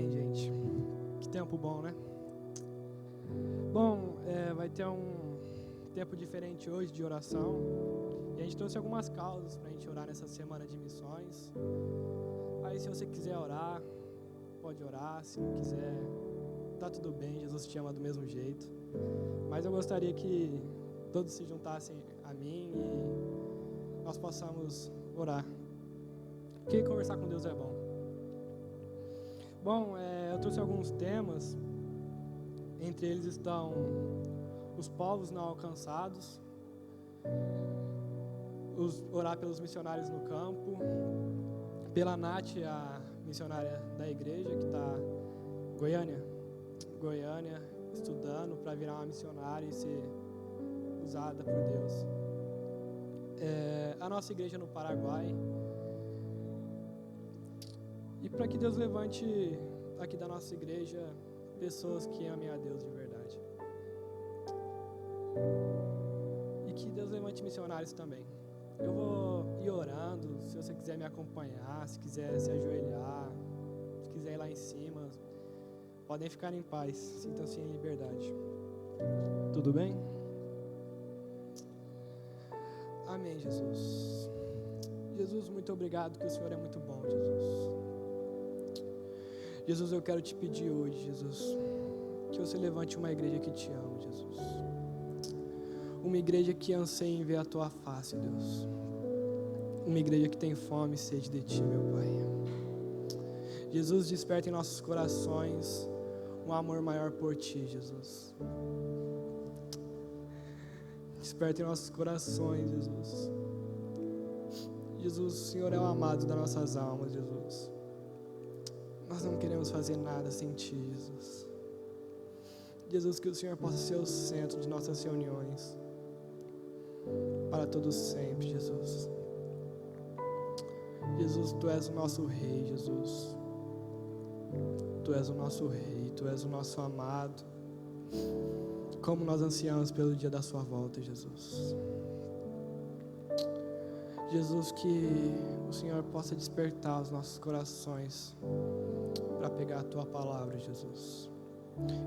Amém, gente. Que tempo bom, né? Bom, vai ter um tempo diferente hoje de oração. E a gente trouxe algumas causas pra gente orar nessa semana de missões. Aí se você quiser orar, pode orar. Se não quiser, tá tudo bem, Jesus te ama do mesmo jeito. Mas eu gostaria que todos se juntassem a mim e nós possamos orar. Porque conversar com Deus é bom. Bom, eu trouxe alguns temas. Entre eles estão os povos não alcançados, orar pelos missionários no campo, pela Nath, a missionária da igreja que está em Goiânia, estudando para virar uma missionária e ser usada por Deus. A nossa igreja no Paraguai. E para que Deus levante aqui da nossa igreja pessoas que amem a Deus de verdade. E que Deus levante missionários também. Eu vou ir orando, se você quiser me acompanhar, se quiser se ajoelhar, se quiser ir lá em cima, podem ficar em paz, sintam-se em liberdade. Tudo bem? Amém, Jesus. Jesus, muito obrigado, que o Senhor é muito bom, Jesus. Jesus, eu quero te pedir hoje, Jesus, que você levante uma igreja que te ama, Jesus. Uma igreja que anseia em ver a tua face, Deus. Uma igreja que tem fome e sede de ti, meu Pai. Jesus, desperta em nossos corações um amor maior por ti, Jesus. Desperta em nossos corações, Jesus. Jesus, o Senhor é o amado das nossas almas, Jesus. Nós não queremos fazer nada sem ti, Jesus. Jesus, que o Senhor possa ser o centro de nossas reuniões para todos sempre, Jesus. Jesus, tu és o nosso Rei, Jesus. Tu és o nosso Rei, tu és o nosso amado. Como nós ansiamos pelo dia da sua volta, Jesus. Jesus, que o Senhor possa despertar os nossos corações para pegar a tua palavra, Jesus.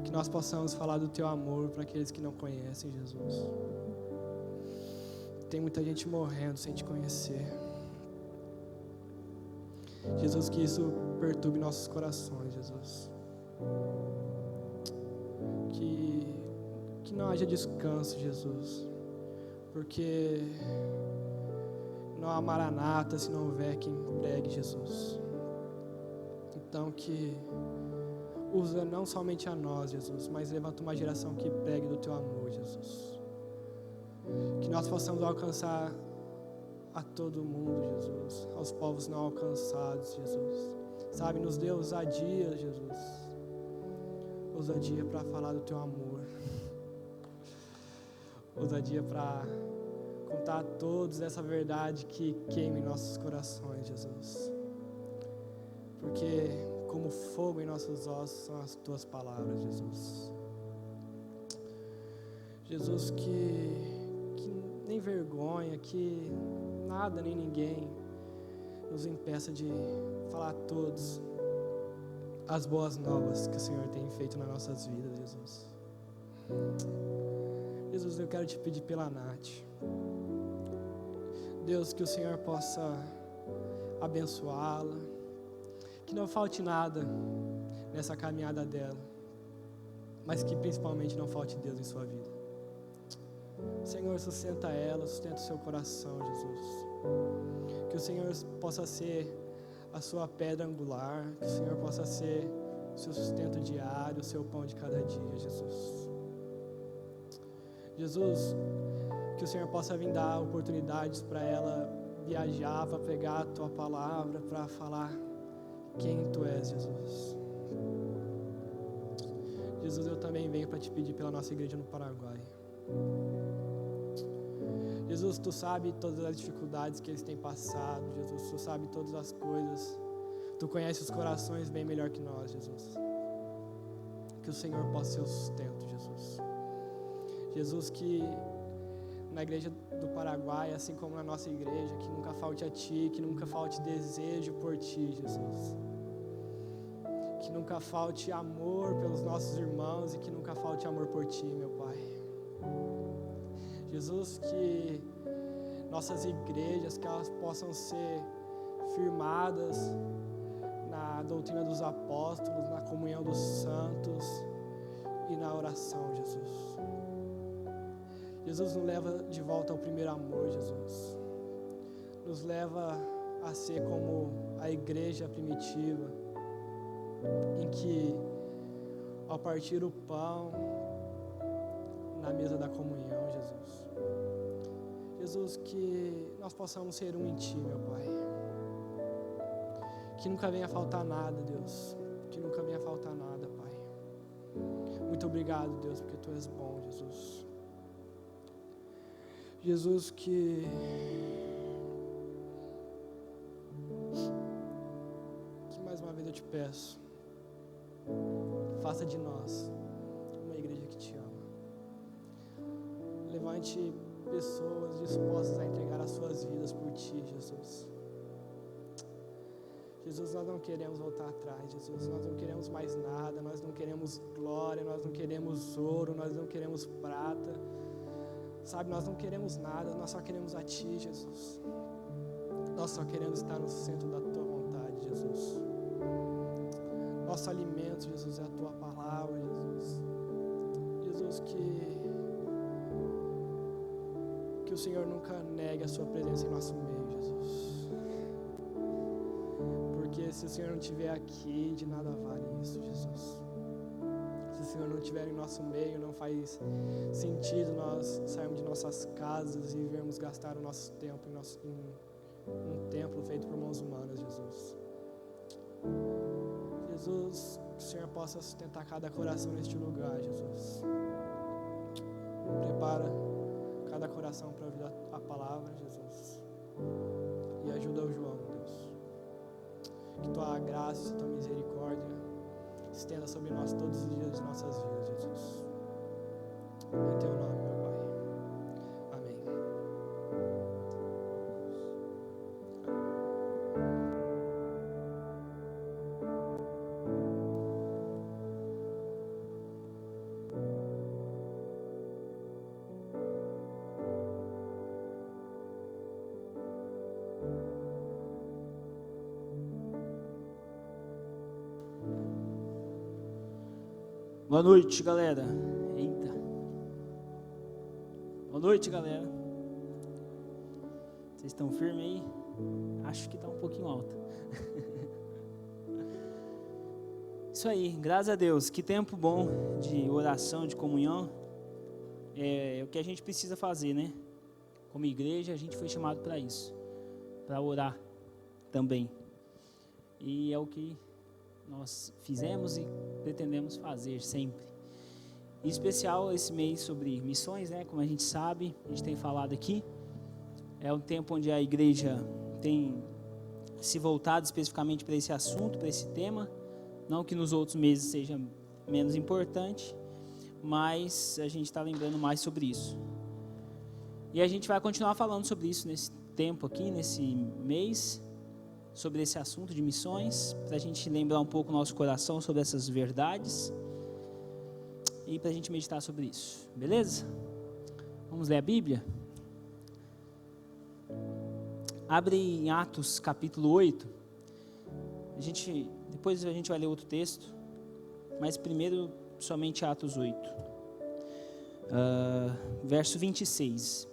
Que nós possamos falar do teu amor para aqueles que não conhecem, Jesus. Tem muita gente morrendo sem te conhecer. Jesus, que isso perturbe nossos corações, Jesus. Que não haja descanso, Jesus. Porque não há maranata se não houver quem pregue, Jesus. Então que usa não somente a nós, Jesus, mas levanta uma geração que pregue do teu amor, Jesus. Que nós possamos alcançar a todo mundo, Jesus, aos povos não alcançados, Jesus. Sabe, nos dê ousadia, Jesus. Ousadia para falar do teu amor. Ousadia para contar a todos essa verdade que queima em nossos corações, Jesus. Porque como fogo em nossos ossos são as tuas palavras, Jesus. Jesus, que nem vergonha, que nada nem ninguém nos impeça de falar a todos as boas novas que o Senhor tem feito nas nossas vidas, Jesus. Jesus, eu quero te pedir pela Nath. Deus, que o Senhor possa abençoá-la, que não falte nada nessa caminhada dela, mas que principalmente não falte Deus em sua vida. Senhor, sustenta ela, sustenta o seu coração, Jesus. Que o Senhor possa ser a sua pedra angular, que o Senhor possa ser o seu sustento diário, o seu pão de cada dia, Jesus. Jesus, que o Senhor possa vir dar oportunidades para ela viajar, para pregar a tua palavra, para falar quem tu és, Jesus. Jesus, eu também venho para te pedir pela nossa igreja no Paraguai. Jesus, tu sabe todas as dificuldades que eles têm passado, Jesus, tu sabe todas as coisas, tu conhece os corações bem melhor que nós, Jesus. Que o Senhor possa ser o sustento, Jesus. Jesus, que na igreja do Paraguai, assim como na nossa igreja, que nunca falte a ti, que nunca falte desejo por ti, Jesus. Que nunca falte amor pelos nossos irmãos e que nunca falte amor por Ti, meu Pai. Jesus, que nossas igrejas, que elas possam ser firmadas na doutrina dos apóstolos, na comunhão dos santos e na oração, Jesus. Jesus, nos leva de volta ao primeiro amor, Jesus. Nos leva a ser como a igreja primitiva, em que, ao partir o pão na mesa da comunhão, Jesus. Jesus, que nós possamos ser um em Ti, meu Pai. Que nunca venha faltar nada, Deus. Que nunca venha faltar nada, Pai. Muito obrigado, Deus, porque Tu és bom, Jesus. Jesus, que mais uma vez eu te peço, faça de nós uma igreja que Te ama. Levante pessoas dispostas a entregar as suas vidas por Ti, Jesus. Jesus, nós não queremos voltar atrás, Jesus, nós não queremos mais nada, nós não queremos glória, nós não queremos ouro, nós não queremos prata, sabe, nós não queremos nada, nós só queremos a Ti, Jesus. Nós só queremos estar no centro da Tua vontade, Jesus. Nosso alimento, Jesus, é a Tua palavra, Jesus. Jesus, que o Senhor nunca negue a Sua presença em nosso meio, Jesus. Porque se o Senhor não estiver aqui, de nada vale isso, Jesus. Se o Senhor não estiver em nosso meio, não faz sentido nós sairmos de nossas casas e virmos gastar o nosso tempo em um templo feito por mãos humanas, Jesus. Jesus, que o Senhor possa sustentar cada coração neste lugar, Jesus. Prepara cada coração para ouvir a palavra, Jesus. E ajuda o João, Deus. Que Tua graça e Tua misericórdia estenda sobre nós todos os dias de nossas vidas, Jesus. Em Teu nome, meu Pai. Amém. Boa noite, galera. Eita. Boa noite, galera. Vocês estão firmes aí? Acho que está um pouquinho alto. Isso aí, graças a Deus. Que tempo bom de oração, de comunhão. É o que a gente precisa fazer, né? Como igreja, a gente foi chamado para isso. Para orar também. E é o que nós fizemos e pretendemos fazer sempre. Em especial esse mês sobre missões, né? Como a gente sabe, a gente tem falado aqui. É um tempo onde a igreja tem se voltado especificamente para esse assunto, para esse tema. Não que nos outros meses seja menos importante, mas a gente está lembrando mais sobre isso. E a gente vai continuar falando sobre isso nesse tempo aqui, nesse mês, sobre esse assunto de missões, para a gente lembrar um pouco o nosso coração sobre essas verdades e para a gente meditar sobre isso, beleza? Vamos ler a Bíblia? Abre em Atos capítulo 8, depois a gente vai ler outro texto, mas primeiro somente Atos 8, verso 26.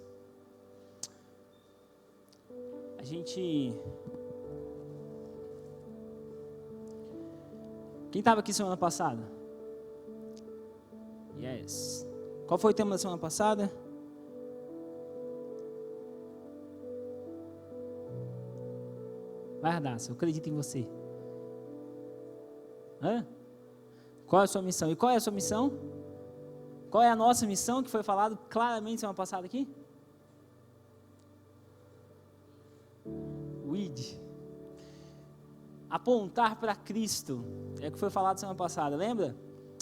Quem estava aqui semana passada? Yes. Qual foi o tema da semana passada? Vai, Radassa, eu acredito em você. Qual é a sua missão? E qual é a sua missão? Qual é a nossa missão que foi falado claramente semana passada aqui? Apontar para Cristo, é o que foi falado semana passada, lembra?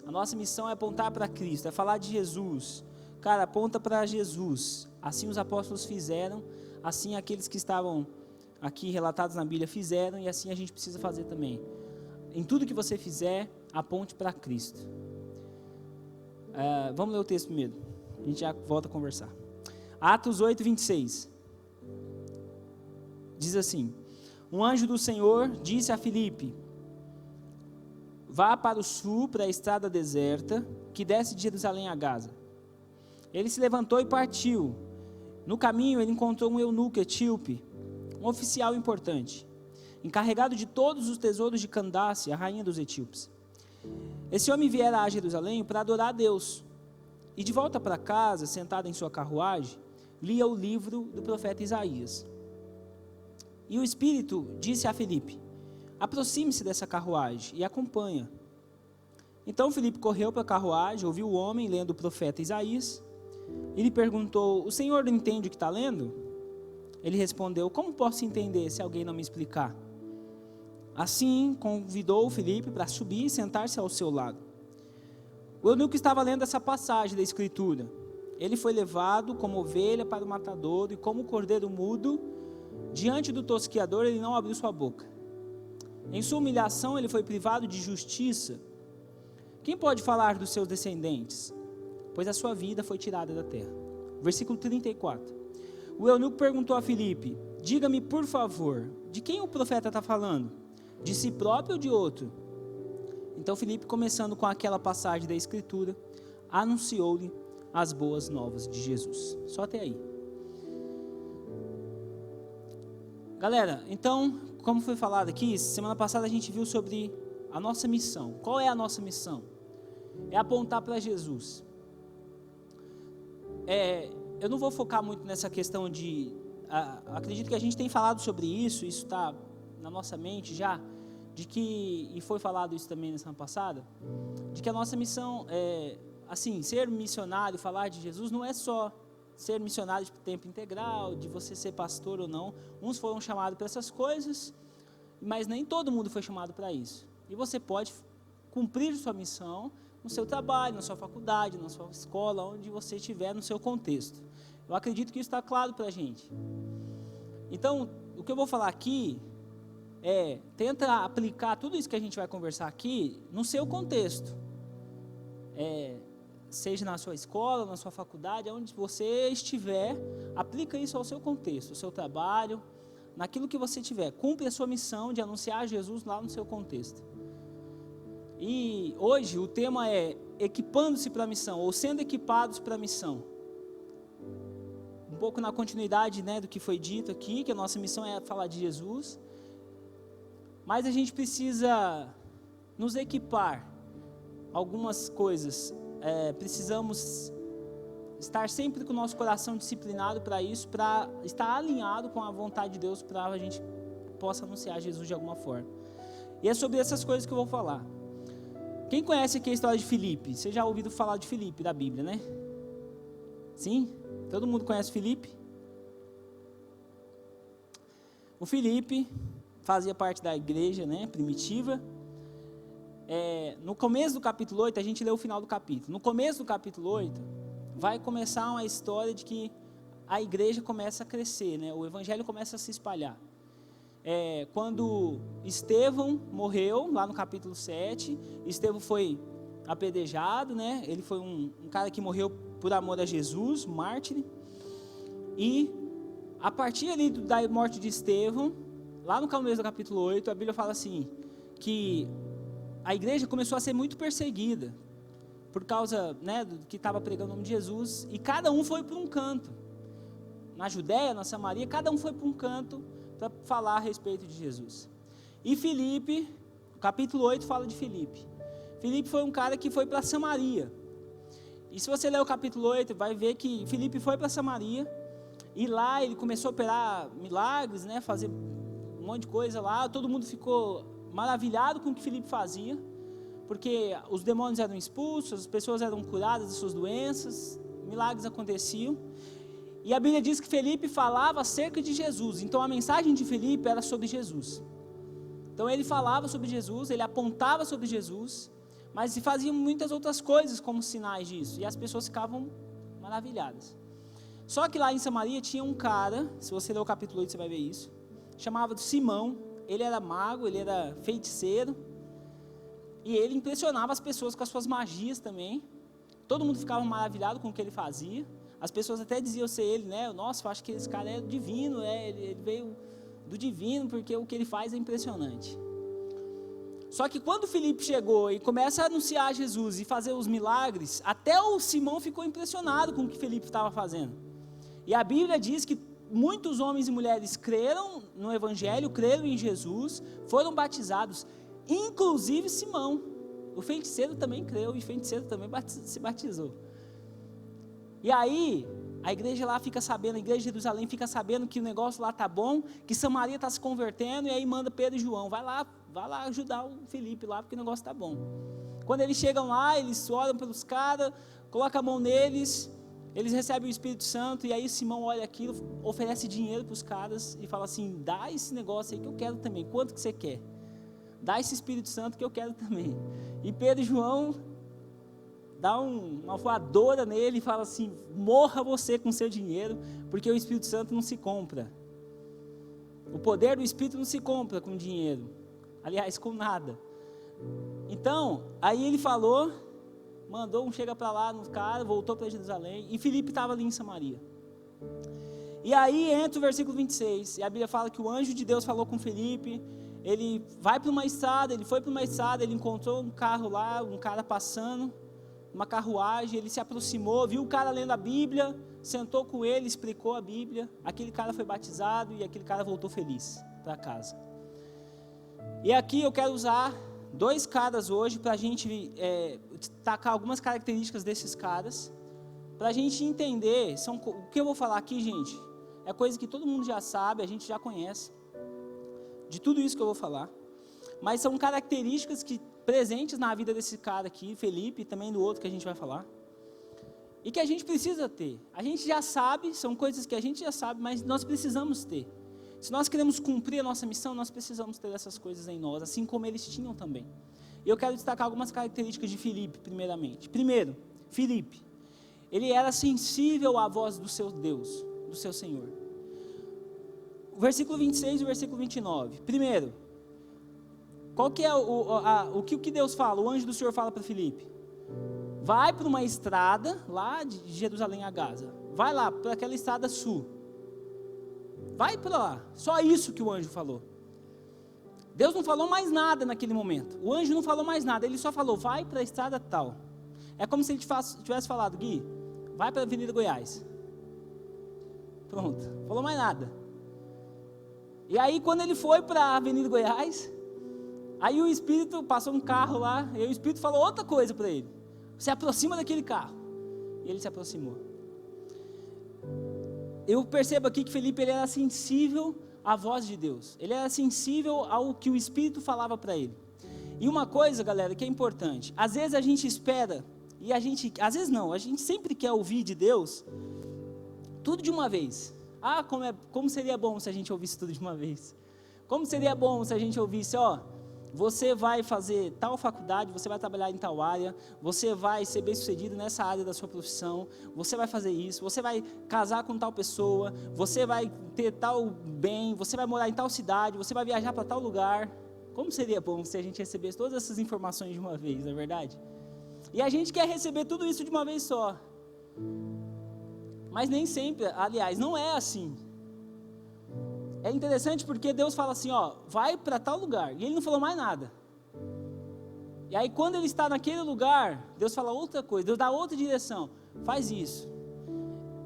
A nossa missão é apontar para Cristo, é falar de Jesus. Cara, aponta para Jesus. Assim os apóstolos fizeram, assim aqueles que estavam aqui relatados na Bíblia fizeram, e assim a gente precisa fazer também. em tudo que você fizer, aponte para Cristo. Vamos ler o texto primeiro. A gente já volta a conversar. Atos 8, 26. Diz assim: um anjo do Senhor disse a Filipe: vá para o sul, para a estrada deserta, que desce de Jerusalém a Gaza. Ele se levantou e partiu. No caminho ele encontrou um eunuco etíope, um oficial importante, encarregado de todos os tesouros de Candace, a rainha dos etíopes. Esse homem viera a Jerusalém para adorar a Deus, e de volta para casa, sentado em sua carruagem, lia o livro do profeta Isaías. E o Espírito disse a Filipe: aproxime-se dessa carruagem e acompanha. Então Filipe correu para a carruagem, ouviu o homem lendo o profeta Isaías, e lhe perguntou: o senhor não entende o que está lendo? Ele respondeu: como posso entender se alguém não me explicar? Assim convidou o Filipe para subir e sentar-se ao seu lado. O eunuco estava lendo essa passagem da Escritura. Ele foi levado como ovelha para o matadouro, e como cordeiro mudo, diante do tosquiador ele não abriu sua boca. Em sua humilhação ele foi privado de justiça. Quem pode falar dos seus descendentes? Pois a sua vida foi tirada da terra. Versículo 34. O eunuco perguntou a Filipe: diga-me, por favor, de quem o profeta está falando? De si próprio ou de outro? Então Filipe, começando com aquela passagem da Escritura, anunciou-lhe as boas novas de Jesus. Só até aí. Galera, então, como foi falado aqui, semana passada a gente viu sobre a nossa missão. Qual é a nossa missão? É apontar para Jesus. Eu não vou focar muito nessa questão de... acredito que a gente tem falado sobre isso está na nossa mente já, e foi falado isso também na semana passada, de que a nossa missão é, assim, ser missionário, falar de Jesus, não é só ser missionário de tempo integral, de você ser pastor ou não. Uns foram chamados para essas coisas, mas nem todo mundo foi chamado para isso. E você pode cumprir sua missão no seu trabalho, na sua faculdade, na sua escola, onde você estiver no seu contexto. Eu acredito que isso está claro para a gente. Então, o que eu vou falar aqui tenta aplicar tudo isso que a gente vai conversar aqui no seu contexto. Seja na sua escola, na sua faculdade, onde você estiver, aplica isso ao seu contexto, ao seu trabalho, naquilo que você tiver. Cumpre a sua missão de anunciar Jesus lá no seu contexto. E hoje o tema é equipando-se para a missão, ou sendo equipados para a missão. Um pouco na continuidade, do que foi dito aqui, que a nossa missão é falar de Jesus. Mas a gente precisa nos equipar. Algumas coisas, precisamos estar sempre com o nosso coração disciplinado para isso, para estar alinhado com a vontade de Deus, para a gente possa anunciar Jesus de alguma forma. E é sobre essas coisas que eu vou falar. Quem conhece aqui a história de Filipe? Você já ouviu falar de Filipe, da Bíblia, né? Sim? Todo mundo conhece Filipe? O Filipe fazia parte da igreja, primitiva. No começo do capítulo 8, a gente lê o final do capítulo. No começo do capítulo 8, vai começar uma história de que a igreja começa a crescer, o evangelho começa a se espalhar. Quando Estevão morreu, lá no capítulo 7, Estevão foi apedrejado, ele foi um cara que morreu por amor a Jesus, mártir. E a partir ali da morte de Estevão, lá no começo do capítulo 8, a Bíblia fala assim, que a igreja começou a ser muito perseguida, por causa do que estava pregando o nome de Jesus, e cada um foi para um canto. Na Judéia, na Samaria, cada um foi para um canto, para falar a respeito de Jesus. E Filipe, o capítulo 8 fala de Filipe. Filipe foi um cara que foi para Samaria. E se você ler o capítulo 8, vai ver que Filipe foi para Samaria, e lá ele começou a operar milagres, fazer um monte de coisa lá. Todo mundo ficou maravilhado com o que Filipe fazia, porque os demônios eram expulsos, as pessoas eram curadas das suas doenças, milagres aconteciam. E a Bíblia diz que Filipe falava acerca de Jesus, então a mensagem de Filipe era sobre Jesus. Então ele falava sobre Jesus, ele apontava sobre Jesus, mas fazia muitas outras coisas como sinais disso, e as pessoas ficavam maravilhadas. Só que lá em Samaria tinha um cara, se você ler o capítulo 8 você vai ver isso, chamava de Simão. Ele era mago, ele era feiticeiro, E ele impressionava as pessoas com as suas magias também. Todo mundo ficava maravilhado com o que ele fazia. As pessoas até diziam ser ele, né? Nossa, eu acho que esse cara é divino, ele veio do divino, porque o que ele faz é impressionante. Só que quando Filipe chegou e começa a anunciar Jesus e fazer os milagres, até o Simão ficou impressionado com o que Filipe estava fazendo. E a Bíblia diz que muitos homens e mulheres creram no Evangelho, creram em Jesus, foram batizados, inclusive Simão. O feiticeiro também creu e o feiticeiro também se batizou. E aí, a igreja lá fica sabendo, a igreja de Jerusalém fica sabendo que o negócio lá está bom, que Samaria está se convertendo, e aí manda Pedro e João, vai lá ajudar o Filipe lá, porque o negócio está bom. Quando eles chegam lá, eles oram pelos caras, colocam a mão neles, eles recebem o Espírito Santo, e aí Simão olha aquilo, oferece dinheiro para os caras, e fala assim, dá esse negócio aí que eu quero também, quanto que você quer? Dá esse Espírito Santo que eu quero também. E Pedro e João dá uma voadora nele e fala assim, morra você com seu dinheiro, porque o Espírito Santo não se compra. O poder do Espírito não se compra com dinheiro. Aliás, com nada. Então, aí ele falou, mandou um chega para lá no cara, voltou para Jerusalém, e Filipe estava ali em Samaria. E aí entra o versículo 26, e a Bíblia fala que o anjo de Deus falou com Filipe, ele vai para uma estrada, ele foi para uma estrada, ele encontrou um carro lá, um cara passando, uma carruagem, ele se aproximou, viu o cara lendo a Bíblia, sentou com ele, explicou a Bíblia, aquele cara foi batizado e aquele cara voltou feliz para casa. E aqui eu quero usar 2 caras hoje para a gente destacar algumas características desses caras, para a gente entender, o que eu vou falar aqui, gente, é coisa que todo mundo já sabe, a gente já conhece, de tudo isso que eu vou falar, mas são características presentes na vida desse cara aqui, Felipe, e também do outro que a gente vai falar, e que a gente precisa ter. A gente já sabe, são coisas que a gente já sabe, mas nós precisamos ter. Se nós queremos cumprir a nossa missão, nós precisamos ter essas coisas em nós, assim como eles tinham também. E eu quero destacar algumas características de Filipe, primeiramente. Primeiro, Filipe, ele era sensível à voz do seu Deus, do seu Senhor. O versículo 26 e o versículo 29. Primeiro, qual que é o que Deus fala? O anjo do Senhor fala para Filipe. Vai para uma estrada lá de Jerusalém a Gaza. Vai lá, para aquela estrada sul. Vai para lá. Só isso que o anjo falou. Deus não falou mais nada naquele momento. O anjo não falou mais nada. Ele só falou, vai para a estrada tal. É como se ele tivesse falado, Gui, vai para a Avenida Goiás. Pronto. Falou mais nada. E aí quando ele foi para a Avenida Goiás, aí o Espírito passou um carro lá, e o Espírito falou outra coisa para ele. Se aproxima daquele carro. E ele se aproximou. Eu percebo aqui que Felipe ele era sensível à voz de Deus. Ele era sensível ao que o Espírito falava para ele. E uma coisa, galera, que é importante. Às vezes a gente espera, e às vezes não, a gente sempre quer ouvir de Deus tudo de uma vez. Ah, como seria bom se a gente ouvisse tudo de uma vez. Como seria bom se a gente ouvisse, você vai fazer tal faculdade, você vai trabalhar em tal área, você vai ser bem-sucedido nessa área da sua profissão, você vai fazer isso, você vai casar com tal pessoa, você vai ter tal bem, você vai morar em tal cidade, você vai viajar para tal lugar. Como seria bom se a gente recebesse todas essas informações de uma vez, não é verdade? E a gente quer receber tudo isso de uma vez só. Mas nem sempre, aliás, não é assim. É interessante porque Deus fala assim, vai para tal lugar, e ele não falou mais nada. E aí quando ele está naquele lugar, Deus fala outra coisa, Deus dá outra direção, faz isso.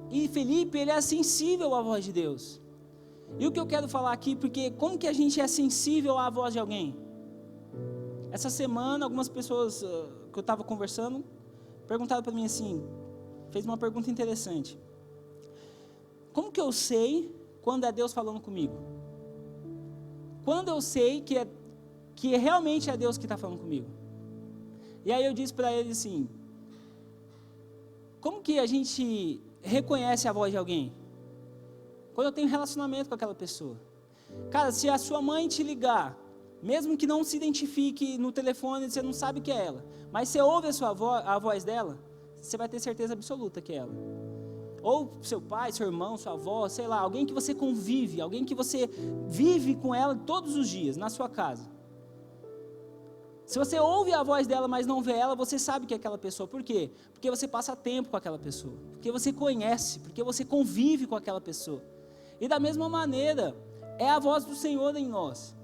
E Felipe, ele é sensível à voz de Deus. E o que eu quero falar aqui, porque como que a gente é sensível à voz de alguém? Essa semana, algumas pessoas que eu estava conversando, perguntaram para mim assim, fez uma pergunta interessante. Como que eu sei quando é Deus falando comigo? Quando eu sei que realmente é Deus que está falando comigo? E aí eu disse para ele assim, como que a gente reconhece a voz de alguém? Quando eu tenho relacionamento com aquela pessoa. Cara, se a sua mãe te ligar, mesmo que não se identifique no telefone, você não sabe que é ela, mas você ouve a voz dela, você vai ter certeza absoluta que é ela. Ou seu pai, seu irmão, sua avó, sei lá, alguém que você convive, alguém que você vive com ela todos os dias, na sua casa. Se você ouve a voz dela, mas não vê ela, você sabe que é aquela pessoa. Por quê? Porque você passa tempo com aquela pessoa. Porque você conhece, porque você convive com aquela pessoa. E da mesma maneira, é a voz do Senhor em nós.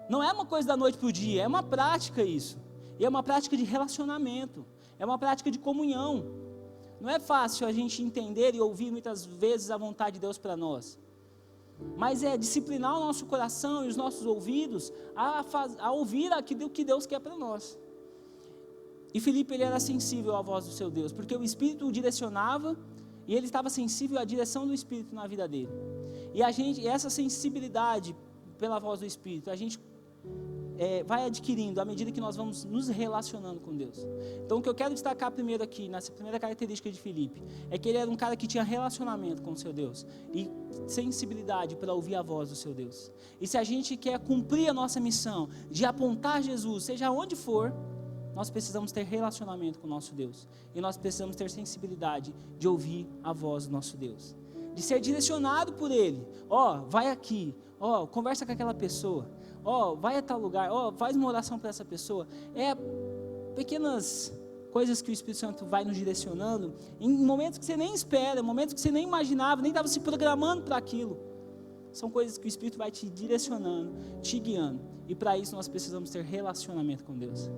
Não é uma coisa da noite para o dia, é uma prática isso. E é uma prática de relacionamento. É uma prática de comunhão. Não é fácil a gente entender e ouvir muitas vezes a vontade de Deus para nós. Mas é disciplinar o nosso coração e os nossos ouvidos a ouvir aquilo que Deus quer para nós. E Filipe, ele era sensível à voz do seu Deus, porque o Espírito o direcionava e ele estava sensível à direção do Espírito na vida dele. E essa sensibilidade pela voz do Espírito, a gente vai adquirindo à medida que nós vamos nos relacionando com Deus. Então o que eu quero destacar primeiro aqui, nessa primeira característica de Filipe, é que ele era um cara que tinha relacionamento com o seu Deus e sensibilidade para ouvir a voz do seu Deus. E se a gente quer cumprir a nossa missão de apontar Jesus, seja onde for, nós precisamos ter relacionamento com o nosso Deus. E nós precisamos ter sensibilidade de ouvir a voz do nosso Deus, de ser direcionado por Ele. Vai aqui, conversa com aquela pessoa, vai a tal lugar, faz uma oração para essa pessoa. Pequenas coisas que o Espírito Santo vai nos direcionando, em momentos que você nem espera, momentos que você nem imaginava, nem estava se programando para aquilo. São coisas que o Espírito vai te direcionando, te guiando. E para isso nós precisamos ter relacionamento com Deus.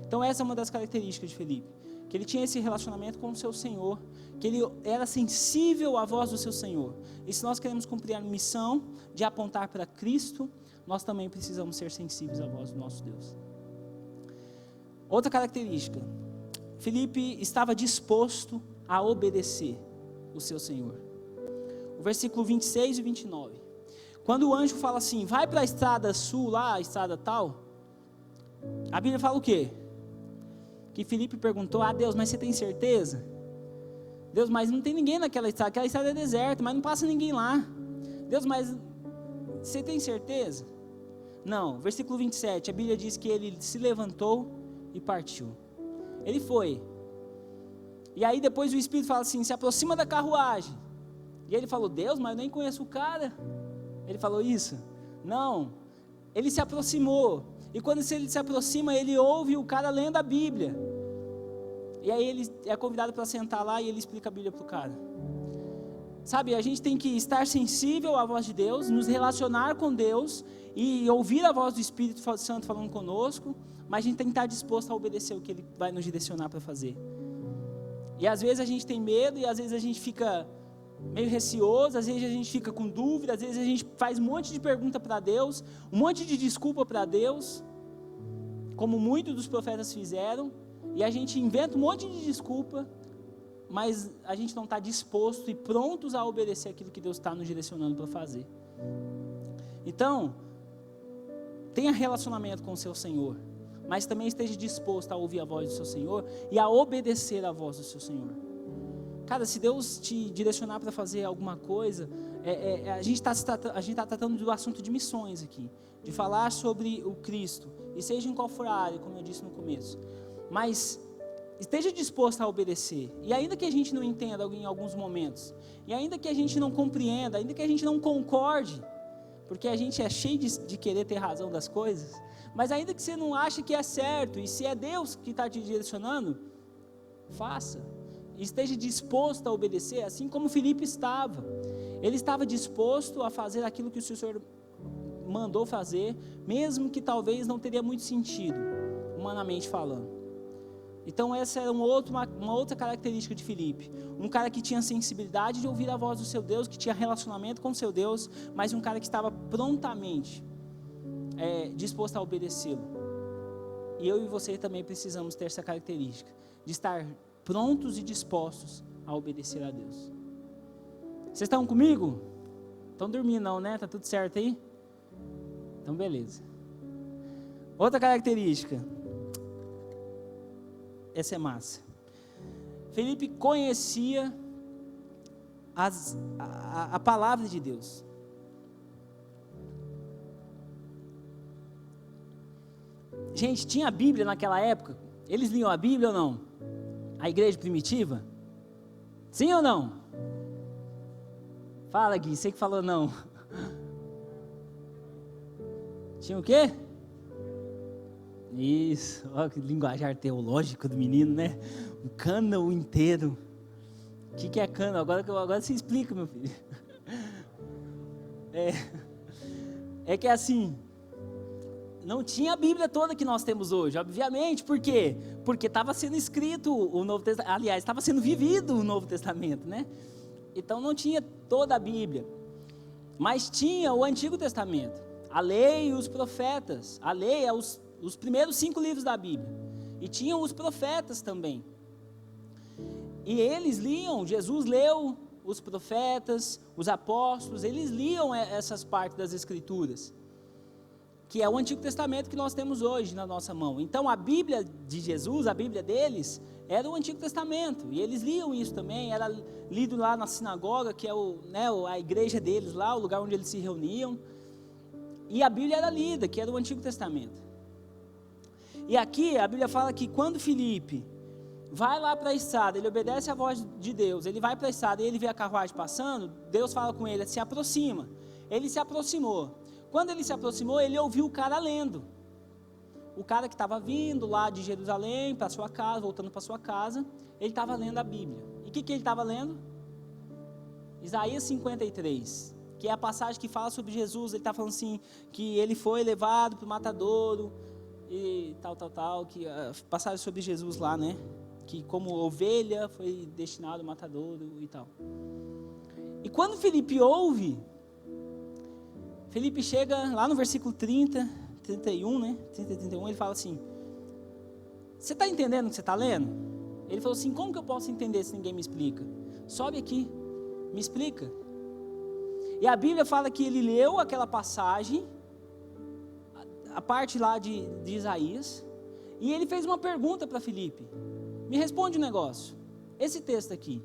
Então essa é uma das características de Filipe, que ele tinha esse relacionamento com o seu Senhor, que ele era sensível à voz do seu Senhor. E se nós queremos cumprir a missão de apontar para Cristo, nós também precisamos ser sensíveis à voz do nosso Deus. Outra característica, Filipe estava disposto a obedecer o seu Senhor. O versículo 26 e 29. Quando o anjo fala assim, vai para a estrada sul lá, a estrada tal, a Bíblia fala o quê? Que Filipe perguntou, Deus, mas você tem certeza? Deus, mas não tem ninguém naquela estrada, aquela estrada é deserta, mas não passa ninguém lá. Deus, mas você tem certeza? Não, versículo 27, a Bíblia diz que ele se levantou e partiu. Ele foi. E aí depois o Espírito fala assim, se aproxima da carruagem. E ele falou, Deus, mas eu nem conheço o cara. Ele falou isso? Não, ele se aproximou. E quando ele se aproxima, ele ouve o cara lendo a Bíblia. E aí ele é convidado para sentar lá e ele explica a Bíblia para o cara. Sabe, a gente tem que estar sensível à voz de Deus, nos relacionar com Deus e ouvir a voz do Espírito Santo falando conosco, mas a gente tem que estar disposto a obedecer o que Ele vai nos direcionar para fazer. E às vezes a gente tem medo, e às vezes a gente fica meio receoso, às vezes a gente fica com dúvida, às vezes a gente faz um monte de pergunta para Deus, um monte de desculpa para Deus, como muitos dos profetas fizeram, e a gente inventa um monte de desculpa, mas a gente não está disposto e prontos a obedecer aquilo que Deus está nos direcionando para fazer. Então, tenha relacionamento com o seu Senhor, mas também esteja disposto a ouvir a voz do seu Senhor e a obedecer a voz do seu Senhor. Cara, se Deus te direcionar para fazer alguma coisa, a gente está tratando do assunto de missões aqui, de falar sobre o Cristo, e seja em qual for a área, como eu disse no começo, mas esteja disposto a obedecer, e ainda que a gente não entenda em alguns momentos, e ainda que a gente não compreenda, ainda que a gente não concorde, porque a gente é cheio de querer ter razão das coisas, mas ainda que você não ache que é certo, e se é Deus que está te direcionando, faça. Esteja disposto a obedecer, assim como Filipe estava. Ele estava disposto a fazer aquilo que o Senhor mandou fazer, mesmo que talvez não teria muito sentido, humanamente falando. Então essa era uma outra característica de Filipe. Um cara que tinha sensibilidade de ouvir a voz do seu Deus, que tinha relacionamento com o seu Deus, mas um cara que estava prontamente disposto a obedecê-lo. E eu e você também precisamos ter essa característica, de estar prontos e dispostos a obedecer a Deus. Vocês estão comigo? Estão dormindo não, né? Está tudo certo aí? Então beleza. Outra característica. Essa é massa. Filipe conhecia a palavra de Deus. Gente, tinha a Bíblia naquela época? Eles liam a Bíblia ou não? A igreja primitiva? Sim ou não? Fala, Gui, você que falou não. Tinha o quê? Isso, olha que linguajar teológico do menino, né? Um cânon inteiro. O que é cânon? Agora você explica, meu filho. É que assim, não tinha a Bíblia toda que nós temos hoje, obviamente. Por quê? Porque estava sendo escrito o Novo Testamento, aliás, estava sendo vivido o Novo Testamento, né? Então não tinha toda a Bíblia, mas tinha o Antigo Testamento, a lei e os profetas. A lei é os primeiros 5 livros da Bíblia, e tinham os profetas também. E eles liam, Jesus leu os profetas, os apóstolos, eles liam essas partes das Escrituras, que é o Antigo Testamento que nós temos hoje na nossa mão. Então a Bíblia de Jesus, a Bíblia deles, era o Antigo Testamento, e eles liam isso também, era lido lá na sinagoga, que é a igreja deles lá, o lugar onde eles se reuniam, e a Bíblia era lida, que era o Antigo Testamento. E aqui a Bíblia fala que quando Filipe vai lá para a estrada, ele obedece à voz de Deus, ele vai para a estrada e ele vê a carruagem passando, Deus fala com ele, se aproxima. Ele se aproximou. Quando ele se aproximou, ele ouviu o cara lendo. O cara que estava vindo lá de Jerusalém para sua casa, voltando para sua casa, ele estava lendo a Bíblia. E o que ele estava lendo? Isaías 53, que é a passagem que fala sobre Jesus. Ele está falando assim, que ele foi levado para o matadouro, e tal, que a passagem sobre Jesus lá, né? Que como ovelha foi destinado ao matadouro e tal. E quando Filipe ouve, Filipe chega lá no versículo 30, 31, né? 30 e 31, ele fala assim: você está entendendo o que você está lendo? Ele falou assim: como que eu posso entender se ninguém me explica? Sobe aqui, me explica. E a Bíblia fala que ele leu aquela passagem, a parte lá de Isaías, e ele fez uma pergunta para Filipe: me responde um negócio, esse texto aqui,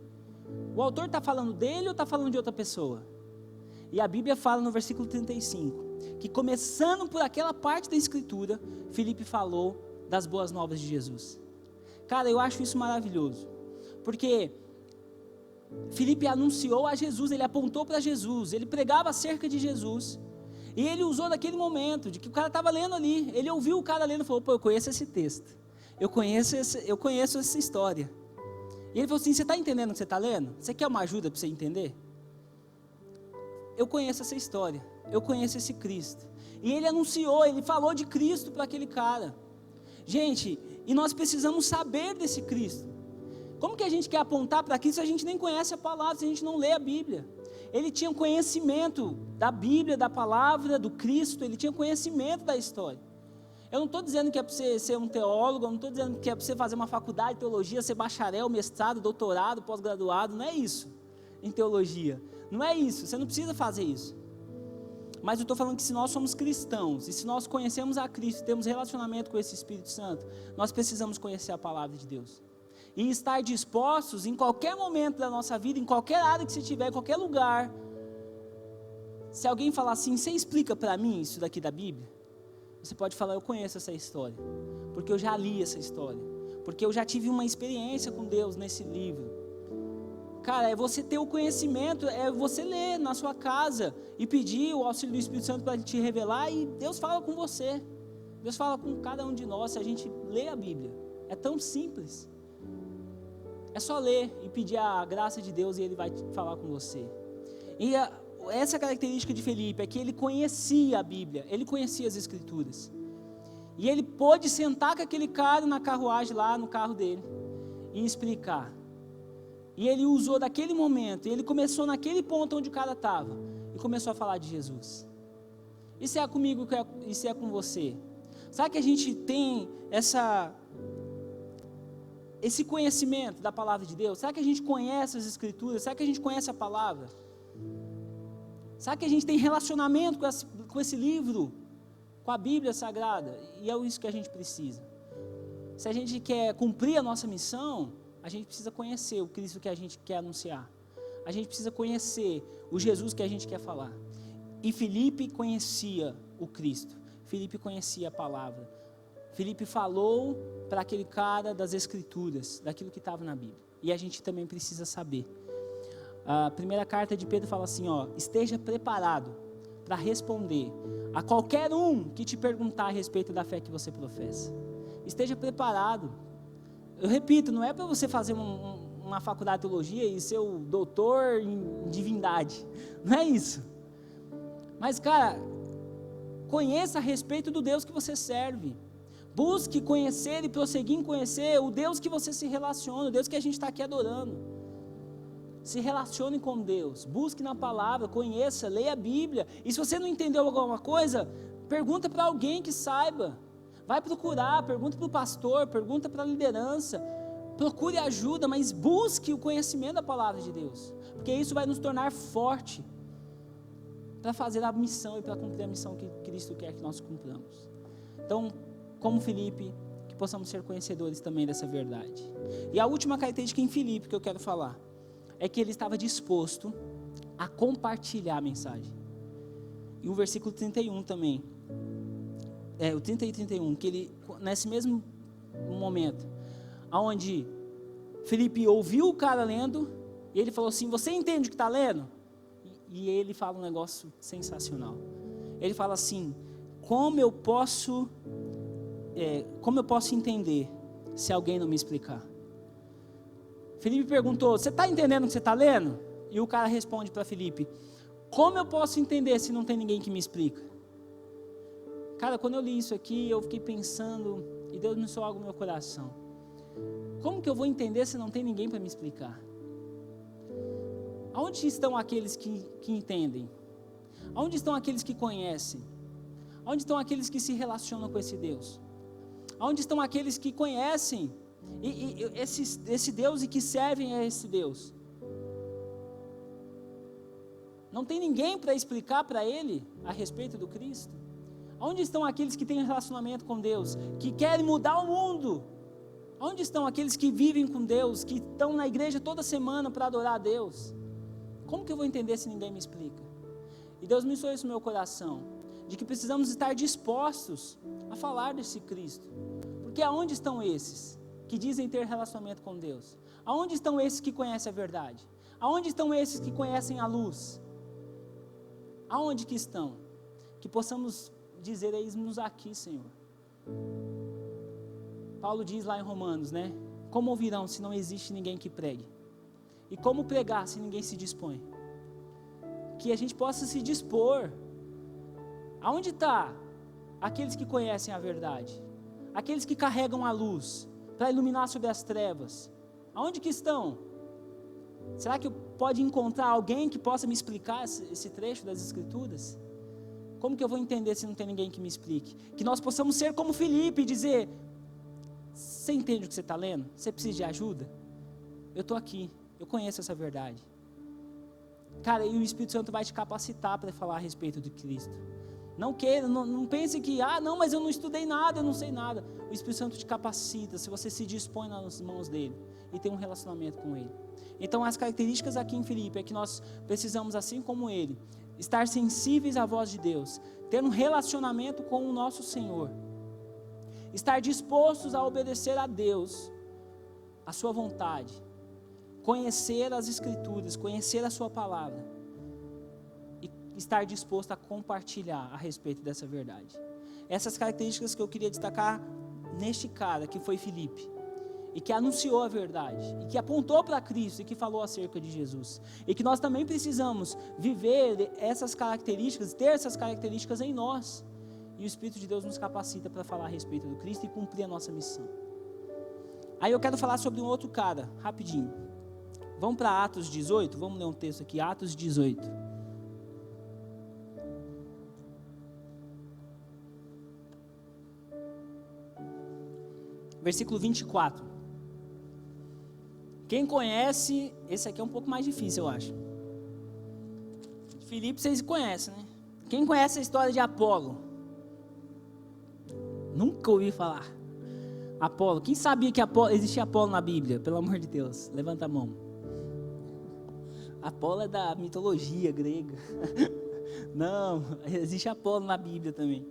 o autor está falando dele ou está falando de outra pessoa? E a Bíblia fala no versículo 35, que começando por aquela parte da Escritura, Filipe falou das boas novas de Jesus. Cara, eu acho isso maravilhoso, porque Filipe anunciou a Jesus, ele apontou para Jesus, ele pregava acerca de Jesus, e ele usou daquele momento, de que o cara estava lendo ali, ele ouviu o cara lendo e falou: pô, eu conheço esse texto, eu conheço essa história. E ele falou assim: você está entendendo o que você está lendo? Você quer uma ajuda para você entender? Eu conheço essa história, eu conheço esse Cristo. E ele anunciou, ele falou de Cristo para aquele cara. Gente, e nós precisamos saber desse Cristo. Como que a gente quer apontar para Cristo se a gente nem conhece a palavra, se a gente não lê a Bíblia? Ele tinha um conhecimento da Bíblia, da palavra, do Cristo, ele tinha conhecimento da história. Eu não estou dizendo que é para você ser um teólogo, eu não estou dizendo que é para você fazer uma faculdade de teologia, ser bacharel, mestrado, doutorado, pós-graduado, não é isso, em teologia. Não é isso, você não precisa fazer isso. Mas eu estou falando que se nós somos cristãos, e se nós conhecemos a Cristo, temos relacionamento com esse Espírito Santo, nós precisamos conhecer a palavra de Deus. E estar dispostos, em qualquer momento da nossa vida, em qualquer área que você estiver, em qualquer lugar, se alguém falar assim: você explica para mim isso daqui da Bíblia? Você pode falar: eu conheço essa história, porque eu já li essa história, porque eu já tive uma experiência com Deus nesse livro. Cara, é você ter o conhecimento, é você ler na sua casa e pedir o auxílio do Espírito Santo para te revelar, e Deus fala com você. Deus fala com cada um de nós se a gente lê a Bíblia. É tão simples. É só ler e pedir a graça de Deus e Ele vai falar com você. E essa característica de Filipe é que ele conhecia a Bíblia, ele conhecia as Escrituras. E ele pôde sentar com aquele cara na carruagem lá, no carro dele, e explicar. E ele usou daquele momento, e ele começou naquele ponto onde o cara estava, e começou a falar de Jesus. Isso é comigo, isso é com você. Sabe que a gente tem esse conhecimento da palavra de Deus? Será que a gente conhece as Escrituras? Será que a gente conhece a palavra? Será que a gente tem relacionamento com esse livro, com a Bíblia Sagrada? E é isso que a gente precisa. Se a gente quer cumprir a nossa missão, a gente precisa conhecer o Cristo que a gente quer anunciar. A gente precisa conhecer o Jesus que a gente quer falar. E Filipe conhecia o Cristo. Filipe conhecia a palavra. Filipe falou para aquele cara das Escrituras, daquilo que estava na Bíblia. E a gente também precisa saber. A primeira carta de Pedro fala assim, esteja preparado para responder a qualquer um que te perguntar a respeito da fé que você professa. Esteja preparado. Eu repito, não é para você fazer uma faculdade de teologia e ser o doutor em divindade. Não é isso. Mas, cara, conheça a respeito do Deus que você serve. Busque conhecer e prosseguir em conhecer o Deus que você se relaciona, o Deus que a gente está aqui adorando. Se relacione com Deus, busque na palavra, conheça, leia a Bíblia. E se você não entendeu alguma coisa, pergunta para alguém que saiba. Vai procurar, pergunta para o pastor, pergunta para a liderança. Procure ajuda, mas busque o conhecimento da palavra de Deus. Porque isso vai nos tornar forte para fazer a missão e para cumprir a missão que Cristo quer que nós cumpramos. Então, como Filipe, que possamos ser conhecedores também dessa verdade. E a última característica em Filipe que eu quero falar, é que ele estava disposto a compartilhar a mensagem. E o versículo 31 também, o 30 e 31, que ele, nesse mesmo momento, onde Filipe ouviu o cara lendo, e ele falou assim, você entende o que está lendo? E ele fala um negócio sensacional. Ele fala assim, como eu posso entender se alguém não me explicar? Filipe perguntou, você está entendendo o que você está lendo? E o cara responde para Filipe, como eu posso entender se não tem ninguém que me explica? Cara, quando eu li isso aqui, eu fiquei pensando, e Deus me soou algo no meu coração. Como que eu vou entender se não tem ninguém para me explicar? Aonde estão aqueles que entendem? Aonde estão aqueles que conhecem? Aonde estão aqueles que se relacionam com esse Deus? Aonde estão aqueles que conhecem esse Deus e que servem a esse Deus? Não tem ninguém para explicar para ele a respeito do Cristo? Onde estão aqueles que têm relacionamento com Deus, que querem mudar o mundo? Onde estão aqueles que vivem com Deus, que estão na igreja toda semana para adorar a Deus? Como que eu vou entender se ninguém me explica? E Deus me soou isso no meu coração, de que precisamos estar dispostos a falar desse Cristo. Porque aonde estão esses que dizem ter relacionamento com Deus? Aonde estão esses que conhecem a verdade? Aonde estão esses que conhecem a luz? Aonde que estão? Que possamos dizer, eis-nos aqui, Senhor. Paulo diz lá em Romanos, né? Como ouvirão se não existe ninguém que pregue? E como pregar se ninguém se dispõe? Que a gente possa se dispor. Aonde está aqueles que conhecem a verdade? Aqueles que carregam a luz para iluminar sobre as trevas? Aonde que estão? Será que pode encontrar alguém que possa me explicar esse trecho das Escrituras? Como que eu vou entender se não tem ninguém que me explique? Que nós possamos ser como Filipe e dizer, você entende o que você está lendo? Você precisa de ajuda? Eu estou aqui, eu conheço essa verdade. Cara, e o Espírito Santo vai te capacitar para falar a respeito de Cristo. Não queira, não pense que, não, mas eu não estudei nada, eu não sei nada. O Espírito Santo te capacita, se você se dispõe nas mãos dele e tem um relacionamento com ele. Então as características aqui em Filipe é que nós precisamos, assim como ele, estar sensíveis à voz de Deus, ter um relacionamento com o nosso Senhor, estar dispostos a obedecer a Deus, a sua vontade, conhecer as Escrituras, conhecer a sua palavra, e estar disposto a compartilhar a respeito dessa verdade. Essas características que eu queria destacar neste cara que foi Filipe, e que anunciou a verdade, e que apontou para Cristo, e que falou acerca de Jesus, e que nós também precisamos viver essas características, ter essas características em nós, e o Espírito de Deus nos capacita para falar a respeito do Cristo e cumprir a nossa missão. Aí eu quero falar sobre um outro cara, rapidinho. Vamos para Atos 18, vamos ler um texto aqui, Atos 18. Versículo 24. Quem conhece, esse aqui é um pouco mais difícil, eu acho. Filipe vocês conhecem, né? Quem conhece a história de Apolo? Nunca ouvi falar. Apolo, quem sabia que existia Apolo na Bíblia? Pelo amor de Deus, levanta a mão. Apolo é da mitologia grega. Não, existe Apolo na Bíblia também.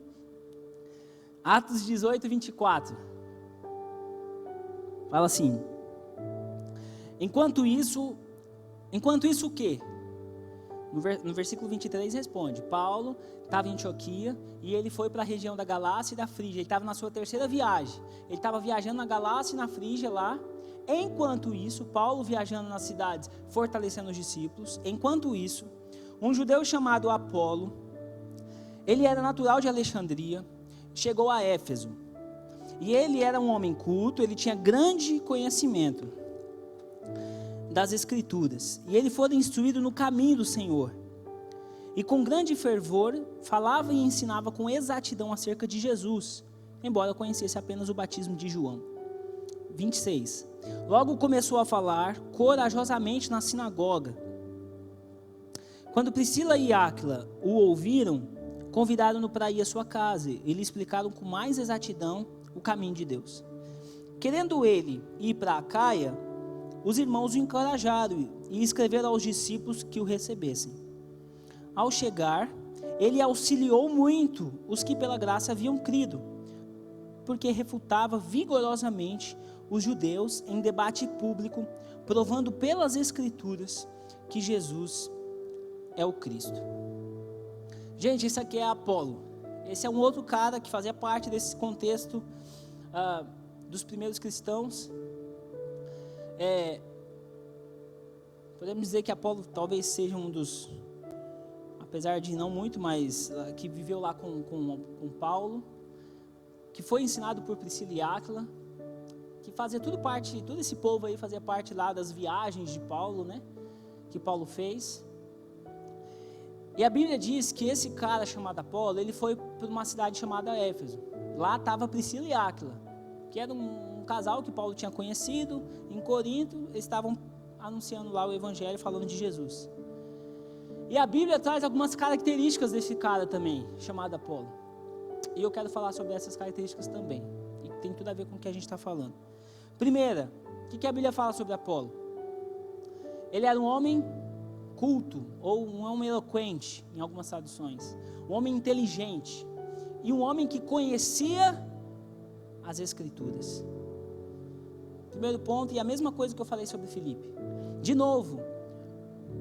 Atos 18, 24. Fala assim: Enquanto isso o quê? No versículo 23 responde, Paulo estava em Antioquia e ele foi para a região da Galácia e da Frígia, ele estava na sua terceira viagem, ele estava viajando na Galácia e na Frígia lá. Enquanto isso, Paulo viajando nas cidades, fortalecendo os discípulos. Enquanto isso, um judeu chamado Apolo, ele era natural de Alexandria, chegou a Éfeso. E ele era um homem culto, ele tinha grande conhecimento das Escrituras. E ele foi instruído no caminho do Senhor. E com grande fervor, falava e ensinava com exatidão acerca de Jesus, embora conhecesse apenas o batismo de João. 26. Logo começou a falar corajosamente na sinagoga. Quando Priscila e Áquila o ouviram, convidaram-no para ir à sua casa e lhe explicaram com mais exatidão o caminho de Deus. Querendo ele ir para Acaia, os irmãos o encorajaram e escreveram aos discípulos que o recebessem. Ao chegar, ele auxiliou muito os que pela graça haviam crido, porque refutava vigorosamente os judeus em debate público, provando pelas Escrituras que Jesus é o Cristo. Gente, esse aqui é Apolo. Esse é um outro cara que fazia parte desse contexto dos primeiros cristãos. Podemos dizer que Apolo talvez seja um dos, apesar de não muito, mas que viveu lá com Paulo, que foi ensinado por Priscila e Áquila, que fazia tudo esse povo aí fazia parte lá das viagens de Paulo, né? Que Paulo fez. E a Bíblia diz que esse cara chamado Apolo, ele foi para uma cidade chamada Éfeso. Lá estava Priscila e Áquila, que era um casal que Paulo tinha conhecido em Corinto. Eles estavam anunciando lá o evangelho, falando de Jesus. E a Bíblia traz algumas características desse cara também, chamado Apolo. E eu quero falar sobre essas características também. E tem tudo a ver com o que a gente está falando. Primeira, o que a Bíblia fala sobre Apolo? Ele era um homem culto, ou um homem eloquente, em algumas traduções. Um homem inteligente. E um homem que conhecia as Escrituras. Primeiro ponto, e a mesma coisa que eu falei sobre Filipe. De novo,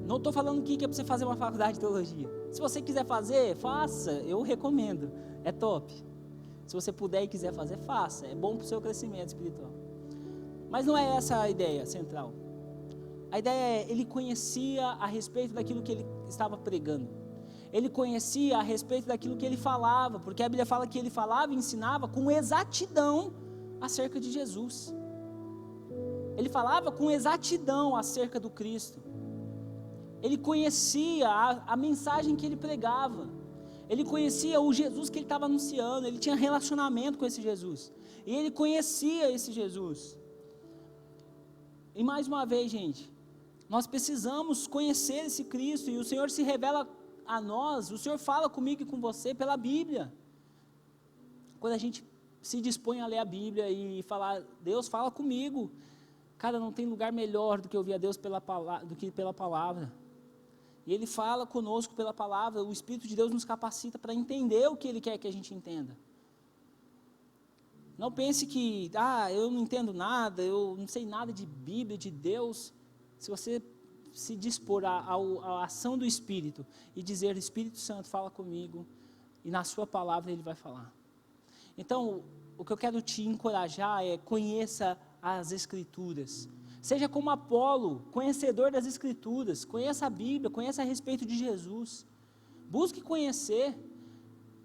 não estou falando aqui que é para você fazer uma faculdade de teologia. Se você quiser fazer, faça, eu recomendo, é top. Se você puder e quiser fazer, faça, é bom para o seu crescimento espiritual. Mas não é essa a ideia central. A ideia é, ele conhecia a respeito daquilo que ele estava pregando. Ele conhecia a respeito daquilo que ele falava, porque a Bíblia fala que ele falava e ensinava com exatidão acerca de Jesus. Ele falava com exatidão acerca do Cristo. Ele conhecia a mensagem que ele pregava. Ele conhecia o Jesus que ele estava anunciando. Ele tinha relacionamento com esse Jesus. E ele conhecia esse Jesus. E mais uma vez, gente, nós precisamos conhecer esse Cristo. E o Senhor se revela a nós. O Senhor fala comigo e com você pela Bíblia. Quando a gente se dispõe a ler a Bíblia e falar, Deus fala comigo. Cara, não tem lugar melhor do que ouvir a Deus do que pela palavra. E Ele fala conosco pela palavra. O Espírito de Deus nos capacita para entender o que Ele quer que a gente entenda. Não pense que, eu não entendo nada, eu não sei nada de Bíblia, de Deus. Se você se dispor à ação do Espírito e dizer, Espírito Santo, fala comigo, e na sua palavra Ele vai falar. Então, o que eu quero te encorajar é, conheça as Escrituras. Seja como Apolo, conhecedor das Escrituras. Conheça a Bíblia, conheça a respeito de Jesus. Busque conhecer.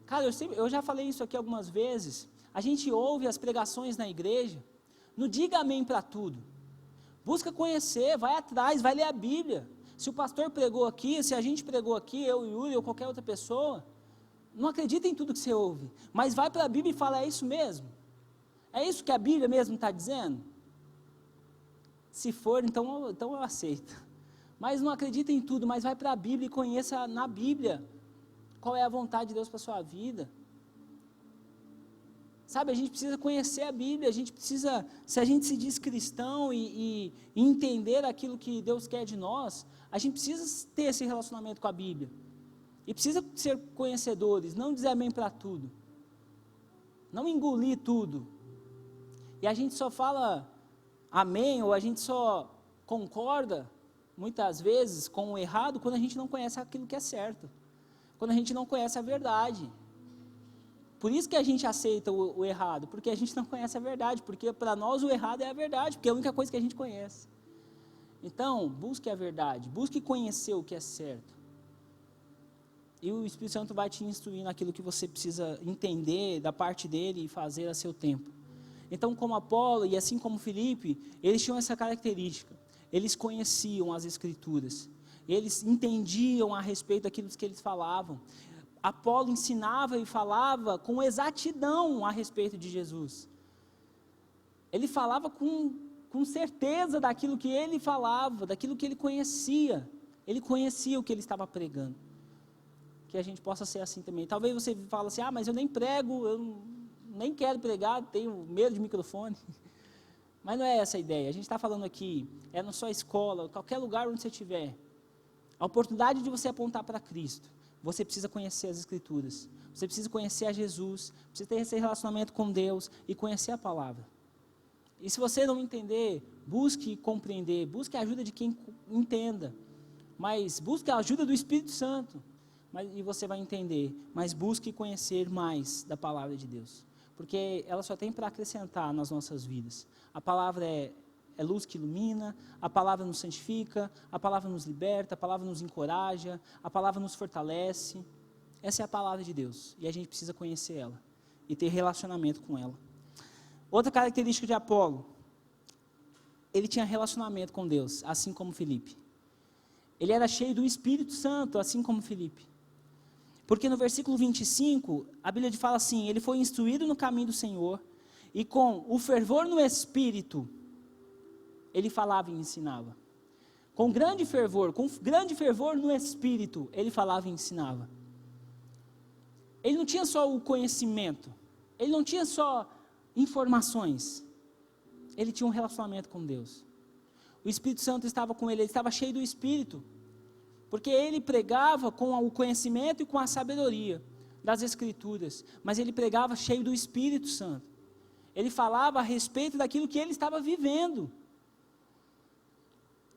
Cara, eu já falei isso aqui algumas vezes. A gente ouve as pregações na igreja. Não diga amém para tudo. Busca conhecer, vai atrás, vai ler a Bíblia. Se o pastor pregou aqui, se a gente pregou aqui, eu, Yuri, ou qualquer outra pessoa, não acredita em tudo que você ouve. Mas vai para a Bíblia e fala, é isso mesmo? É isso que a Bíblia mesmo está dizendo? Se for, então eu aceito. Mas não acredita em tudo, mas vai para a Bíblia e conheça na Bíblia qual é a vontade de Deus para a sua vida. Sabe, a gente precisa conhecer a Bíblia, a gente precisa, se a gente se diz cristão e entender aquilo que Deus quer de nós, a gente precisa ter esse relacionamento com a Bíblia. E precisa ser conhecedores, não dizer amém para tudo. Não engolir tudo. E a gente só fala amém, ou a gente só concorda muitas vezes, com o errado, quando a gente não conhece aquilo que é certo. Quando a gente não conhece a verdade. Por isso que a gente aceita o errado, porque a gente não conhece a verdade, porque para nós o errado é a verdade, porque é a única coisa que a gente conhece. Então, busque a verdade, busque conhecer o que é certo. E o Espírito Santo vai te instruir naquilo que você precisa entender da parte dele e fazer a seu tempo. Então, como Apolo e assim como Filipe, eles tinham essa característica. Eles conheciam as Escrituras. Eles entendiam a respeito daquilo que eles falavam. Apolo ensinava e falava com exatidão a respeito de Jesus. Ele falava com certeza daquilo que ele falava, daquilo que ele conhecia. Ele conhecia o que ele estava pregando. Que a gente possa ser assim também. Talvez você fale assim, mas eu nem prego, eu nem quero pregar, tenho medo de microfone. Mas não é essa a ideia. A gente está falando aqui, é na sua escola, qualquer lugar onde você estiver. A oportunidade de você apontar para Cristo. Você precisa conhecer as Escrituras. Você precisa conhecer a Jesus. Precisa ter esse relacionamento com Deus e conhecer a palavra. E se você não entender, busque compreender, busque a ajuda de quem entenda. Mas busque a ajuda do Espírito Santo. E você vai entender, mas busque conhecer mais da palavra de Deus, porque ela só tem para acrescentar nas nossas vidas. A palavra é luz que ilumina, a palavra nos santifica, a palavra nos liberta, a palavra nos encoraja, a palavra nos fortalece. Essa é a palavra de Deus, e a gente precisa conhecer ela, e ter relacionamento com ela. Outra característica de Apolo, ele tinha relacionamento com Deus, assim como Filipe. Ele era cheio do Espírito Santo, assim como Filipe. Porque no versículo 25, a Bíblia fala assim, ele foi instruído no caminho do Senhor, e com o fervor no Espírito, ele falava e ensinava. Com grande fervor no Espírito, ele falava e ensinava. Ele não tinha só o conhecimento, ele não tinha só informações, ele tinha um relacionamento com Deus. O Espírito Santo estava com ele estava cheio do Espírito. Porque ele pregava com o conhecimento e com a sabedoria das Escrituras, mas ele pregava cheio do Espírito Santo. Ele falava a respeito daquilo que ele estava vivendo.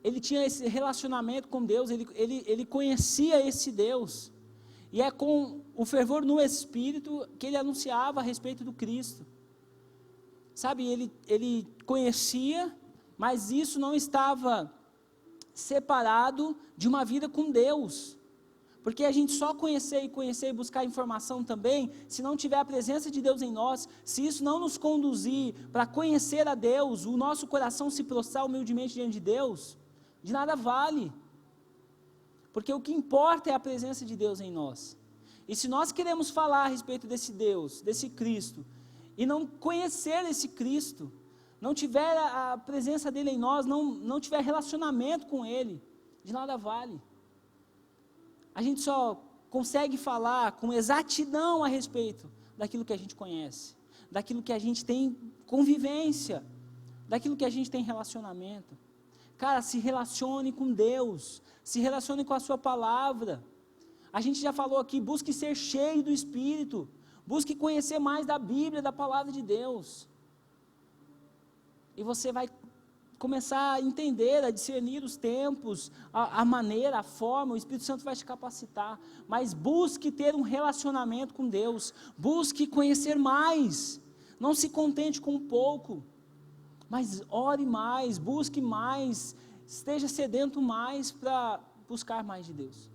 Ele tinha esse relacionamento com Deus, ele conhecia esse Deus. E é com o fervor no Espírito que ele anunciava a respeito do Cristo. Sabe, ele conhecia, mas isso não estava separado de uma vida com Deus, porque a gente só conhecer e buscar informação também, se não tiver a presença de Deus em nós, se isso não nos conduzir para conhecer a Deus, o nosso coração se prostrar humildemente diante de Deus, de nada vale, porque o que importa é a presença de Deus em nós. E se nós queremos falar a respeito desse Deus, desse Cristo, e não conhecer esse Cristo, não tiver a presença dele em nós, não tiver relacionamento com ele, de nada vale. A gente só consegue falar com exatidão a respeito daquilo que a gente conhece, daquilo que a gente tem convivência, daquilo que a gente tem relacionamento. Cara, se relacione com Deus, se relacione com a sua palavra. A gente já falou aqui, busque ser cheio do Espírito, busque conhecer mais da Bíblia, da palavra de Deus. E você vai começar a entender, a discernir os tempos, a maneira, a forma, o Espírito Santo vai te capacitar. Mas busque ter um relacionamento com Deus, busque conhecer mais, não se contente com pouco, mas ore mais, busque mais, esteja sedento mais para buscar mais de Deus.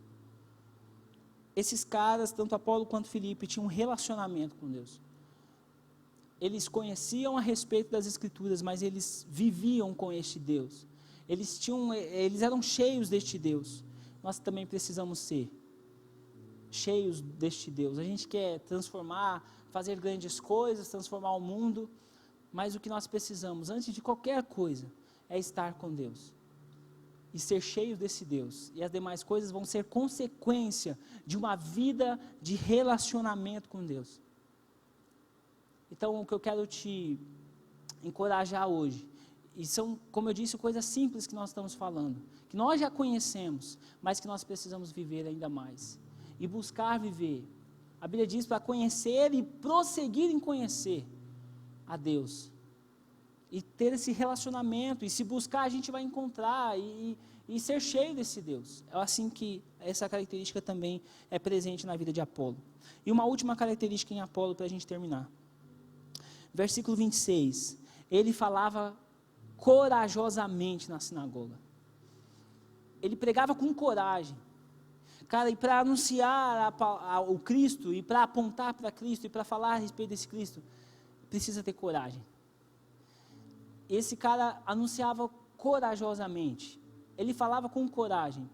Esses caras, tanto Apolo quanto Filipe, tinham um relacionamento com Deus. Eles conheciam a respeito das Escrituras, mas eles viviam com este Deus. Eles eram cheios deste Deus. Nós também precisamos ser cheios deste Deus. A gente quer transformar, fazer grandes coisas, transformar o mundo, mas o que nós precisamos, antes de qualquer coisa, é estar com Deus. E ser cheios desse Deus. E as demais coisas vão ser consequência de uma vida de relacionamento com Deus. Então, o que eu quero te encorajar hoje, e são, como eu disse, coisas simples que nós estamos falando, que nós já conhecemos, mas que nós precisamos viver ainda mais, e buscar viver. A Bíblia diz para conhecer e prosseguir em conhecer a Deus. e ter esse relacionamento, e se buscar a gente vai encontrar, e ser cheio desse Deus. É assim que essa característica também é presente na vida de Apolo. E uma última característica em Apolo para a gente terminar. Versículo 26, ele falava corajosamente na sinagoga. Ele pregava com coragem. Cara, e para anunciar o Cristo, e para apontar para Cristo, e para falar a respeito desse Cristo, precisa ter coragem. Esse cara anunciava corajosamente. Ele falava com coragem.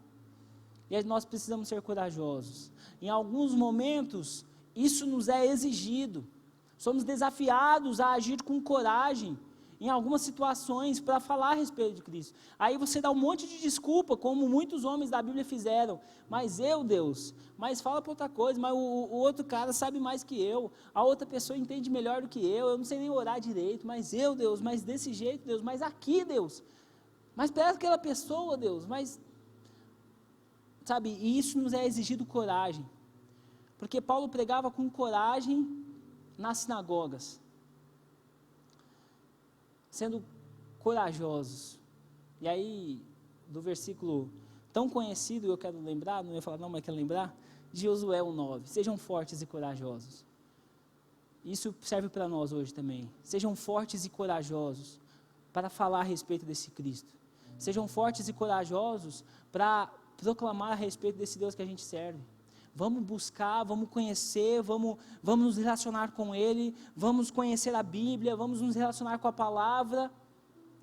E nós precisamos ser corajosos. Em alguns momentos, isso nos é exigido. Somos desafiados a agir com coragem em algumas situações para falar a respeito de Cristo. Aí você dá um monte de desculpa, como muitos homens da Bíblia fizeram. Mas Deus, mas fala para outra coisa, mas o outro cara sabe mais que eu, a outra pessoa entende melhor do que eu não sei nem orar direito, mas Deus, mas desse jeito, Deus, mas aqui, Deus, mas para aquela pessoa, Deus, mas, sabe, e isso nos é exigido coragem, porque Paulo pregava com coragem nas sinagogas, sendo corajosos. E aí, do versículo tão conhecido, eu quero lembrar, não ia falar não, mas quero lembrar, de Josué 1:9, sejam fortes e corajosos. Isso serve para nós hoje também. Sejam fortes e corajosos para falar a respeito desse Cristo. Sejam fortes e corajosos para proclamar a respeito desse Deus que a gente serve. Vamos buscar, vamos conhecer, vamos nos relacionar com Ele, vamos conhecer a Bíblia, vamos nos relacionar com a palavra,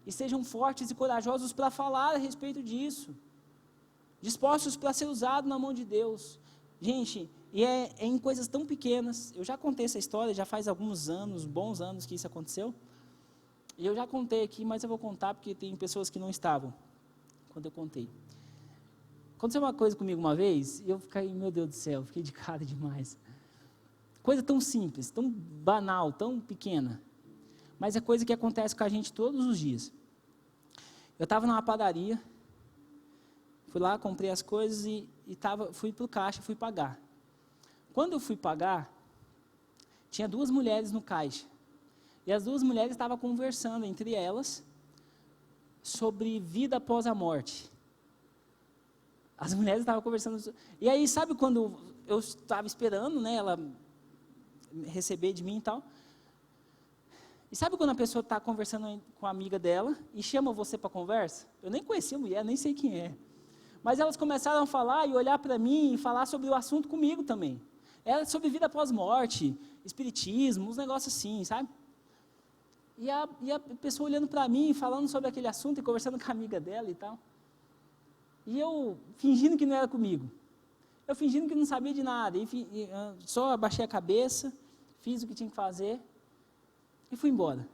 e sejam fortes e corajosos para falar a respeito disso, dispostos para ser usados na mão de Deus. Gente, e é em coisas tão pequenas. Eu já contei essa história, já faz alguns anos, bons anos que isso aconteceu, e eu já contei aqui, mas eu vou contar porque tem pessoas que não estavam quando eu contei. Aconteceu uma coisa comigo uma vez, e eu fiquei, meu Deus do céu, fiquei de cara demais. Coisa tão simples, tão banal, tão pequena, mas é coisa que acontece com a gente todos os dias. Eu estava numa padaria, fui lá, comprei as coisas fui para o caixa, fui pagar. Quando eu fui pagar, tinha 2 mulheres no caixa, e as 2 mulheres estavam conversando entre elas sobre vida após a morte. As mulheres estavam conversando, e aí sabe quando eu estava esperando, né, ela receber de mim e tal, e sabe quando a pessoa está conversando com a amiga dela, e chama você para conversa? Eu nem conhecia a mulher, nem sei quem é, mas elas começaram a falar e olhar para mim, e falar sobre o assunto comigo também, era sobre vida após morte, espiritismo, uns negócios assim, sabe, e a pessoa olhando para mim, falando sobre aquele assunto, e conversando com a amiga dela e tal, e eu fingindo que não era comigo, eu fingindo que não sabia de nada, só abaixei a cabeça, fiz o que tinha que fazer, e fui embora.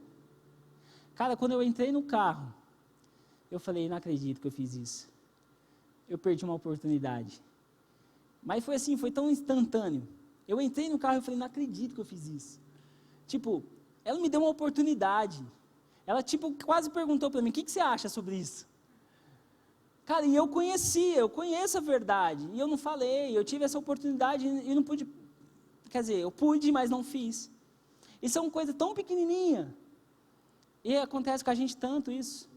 Cara, quando eu entrei no carro, eu falei, não acredito que eu fiz isso, eu perdi uma oportunidade, mas foi assim, foi tão instantâneo, eu entrei no carro e falei, não acredito que eu fiz isso, tipo, ela me deu uma oportunidade, ela tipo, quase perguntou para mim, o que você acha sobre isso? Cara, e eu conheço a verdade, e eu não falei, eu tive essa oportunidade e não pude, quer dizer, eu pude, mas não fiz. Isso é uma coisa tão pequenininha, e acontece com a gente tanto isso.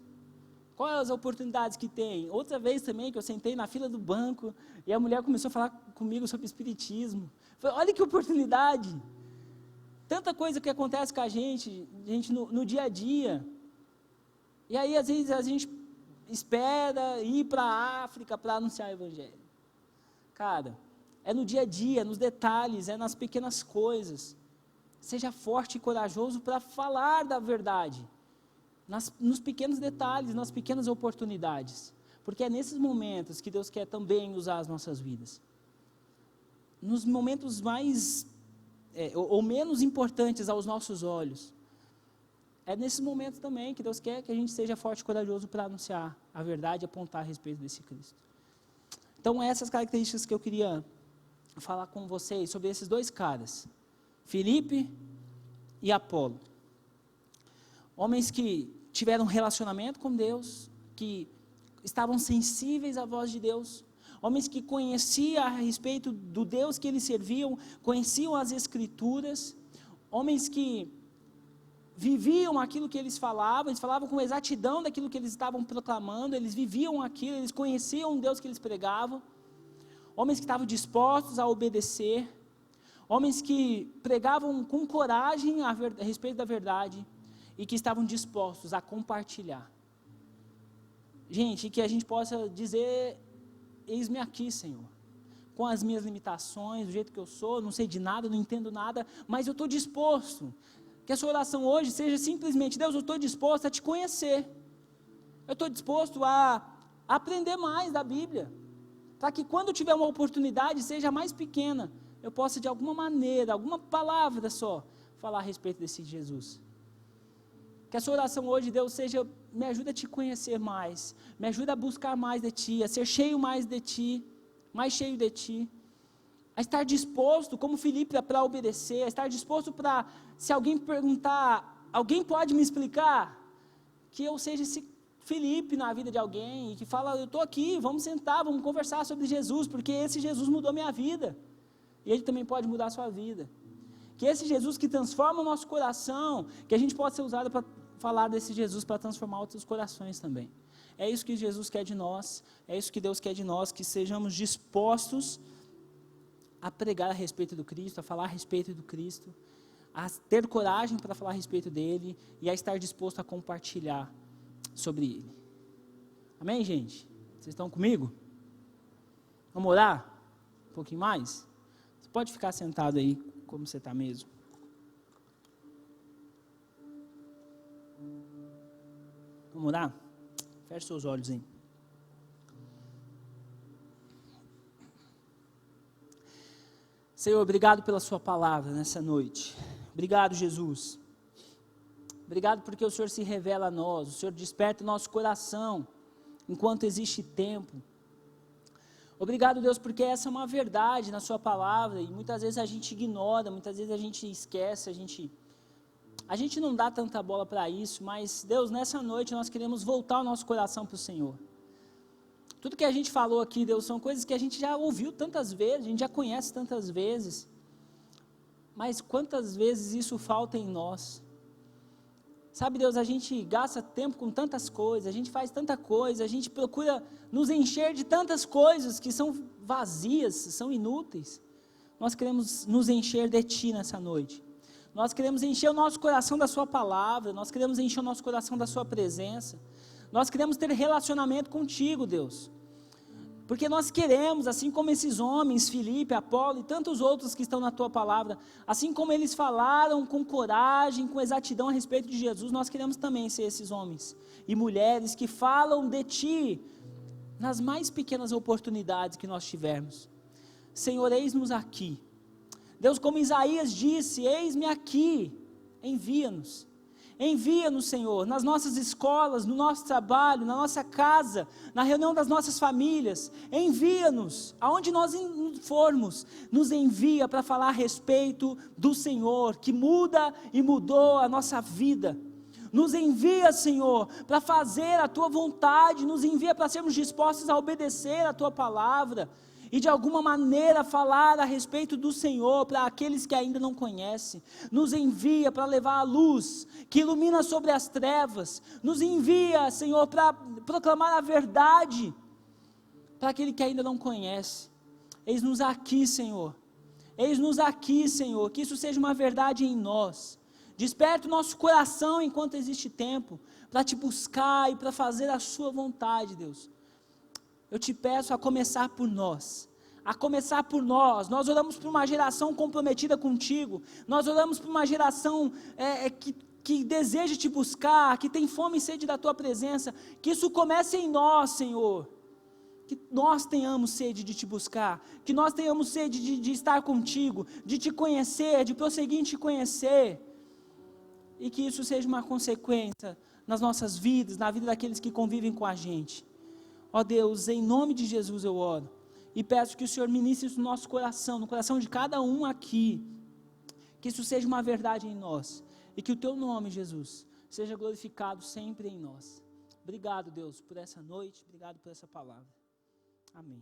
Quais as oportunidades que tem? Outra vez também, que eu sentei na fila do banco, e a mulher começou a falar comigo sobre espiritismo. Falei, olha que oportunidade, tanta coisa que acontece com a gente no dia a dia, e aí às vezes a gente espera ir para a África para anunciar o Evangelho. Cara, é no dia a dia, nos detalhes, é nas pequenas coisas. Seja forte e corajoso para falar da verdade, nos pequenos detalhes, nas pequenas oportunidades, porque é nesses momentos que Deus quer também usar as nossas vidas. Nos momentos mais, ou menos importantes aos nossos olhos, é nesses momentos também que Deus quer que a gente seja forte e corajoso para anunciar a verdade e apontar a respeito desse Cristo. Então, essas características que eu queria falar com vocês sobre esses 2 caras, Filipe e Apolo. Homens que tiveram relacionamento com Deus, que estavam sensíveis à voz de Deus, homens que conheciam a respeito do Deus que eles serviam, conheciam as Escrituras, homens que viviam aquilo que eles falavam com exatidão daquilo que eles estavam proclamando, eles viviam aquilo, eles conheciam o Deus que eles pregavam, homens que estavam dispostos a obedecer, homens que pregavam com coragem a respeito da verdade e que estavam dispostos a compartilhar. Gente, que a gente possa dizer, eis-me aqui, Senhor, com as minhas limitações, do jeito que eu sou, não sei de nada, não entendo nada, mas eu estou disposto. Que a sua oração hoje seja simplesmente, Deus, eu estou disposto a te conhecer, eu estou disposto a aprender mais da Bíblia, para que quando tiver uma oportunidade, seja mais pequena, eu possa de alguma maneira, alguma palavra só, falar a respeito desse Jesus. Que a sua oração hoje, Deus, seja, me ajuda a te conhecer mais, me ajuda a buscar mais de Ti, a ser cheio mais de Ti, mais cheio de Ti, a estar disposto, como Filipe, para obedecer, a estar disposto para, se alguém perguntar, alguém pode me explicar? Que eu seja esse Filipe na vida de alguém, que fala, eu estou aqui, vamos sentar, vamos conversar sobre Jesus, porque esse Jesus mudou minha vida, e Ele também pode mudar a sua vida. Que esse Jesus que transforma o nosso coração, que a gente possa ser usado para falar desse Jesus, para transformar outros corações também. É isso que Jesus quer de nós, é isso que Deus quer de nós, que sejamos dispostos a pregar a respeito do Cristo, a falar a respeito do Cristo, a ter coragem para falar a respeito dele e a estar disposto a compartilhar sobre ele. Amém, gente? Vocês estão comigo? Vamos orar? Um pouquinho mais? Você pode ficar sentado aí, como você está mesmo. Vamos orar? Feche seus olhos aí. Senhor, obrigado pela sua palavra nessa noite. Obrigado, Jesus. Obrigado porque o Senhor se revela a nós, o Senhor desperta o nosso coração enquanto existe tempo. Obrigado, Deus, porque essa é uma verdade na sua palavra e muitas vezes a gente ignora, muitas vezes a gente esquece, a gente não dá tanta bola para isso, mas Deus, nessa noite nós queremos voltar o nosso coração para o Senhor. Tudo que a gente falou aqui, Deus, são coisas que a gente já ouviu tantas vezes, a gente já conhece tantas vezes, mas quantas vezes isso falta em nós? Sabe, Deus, a gente gasta tempo com tantas coisas, a gente faz tanta coisa, a gente procura nos encher de tantas coisas que são vazias, são inúteis. Nós queremos nos encher de Ti nessa noite. Nós queremos encher o nosso coração da Sua palavra, nós queremos encher o nosso coração da Sua presença. Nós queremos ter relacionamento contigo, Deus, porque nós queremos, assim como esses homens, Filipe, Apolo e tantos outros que estão na Tua palavra, assim como eles falaram com coragem, com exatidão a respeito de Jesus, nós queremos também ser esses homens e mulheres que falam de Ti nas mais pequenas oportunidades que nós tivermos. Senhor, eis-nos aqui. Deus, como Isaías disse, eis-me aqui, envia-nos. Envia-nos, Senhor, nas nossas escolas, no nosso trabalho, na nossa casa, na reunião das nossas famílias. Envia-nos, aonde nós formos, nos envia para falar a respeito do Senhor, que muda e mudou a nossa vida. Nos envia, Senhor, para fazer a Tua vontade, nos envia para sermos dispostos a obedecer a Tua palavra. E de alguma maneira falar a respeito do Senhor para aqueles que ainda não conhecem. Nos envia para levar a luz que ilumina sobre as trevas. Nos envia, Senhor, para proclamar a verdade para aquele que ainda não conhece. Eis-nos aqui, Senhor. Eis-nos aqui, Senhor, que isso seja uma verdade em nós. Desperta o nosso coração enquanto existe tempo para Te buscar e para fazer a Sua vontade, Deus. Eu Te peço a começar por nós, nós oramos por uma geração comprometida contigo, nós oramos por uma geração que deseja Te buscar, que tem fome e sede da Tua presença, que isso comece em nós, Senhor, que nós tenhamos sede de Te buscar, que nós tenhamos sede de estar contigo, de Te conhecer, de prosseguir em Te conhecer, e que isso seja uma consequência nas nossas vidas, na vida daqueles que convivem com a gente. Ó Deus, em nome de Jesus eu oro, e peço que o Senhor ministre isso no nosso coração, no coração de cada um aqui, que isso seja uma verdade em nós, e que o Teu nome, Jesus, seja glorificado sempre em nós. Obrigado, Deus, por essa noite, obrigado por essa palavra. Amém.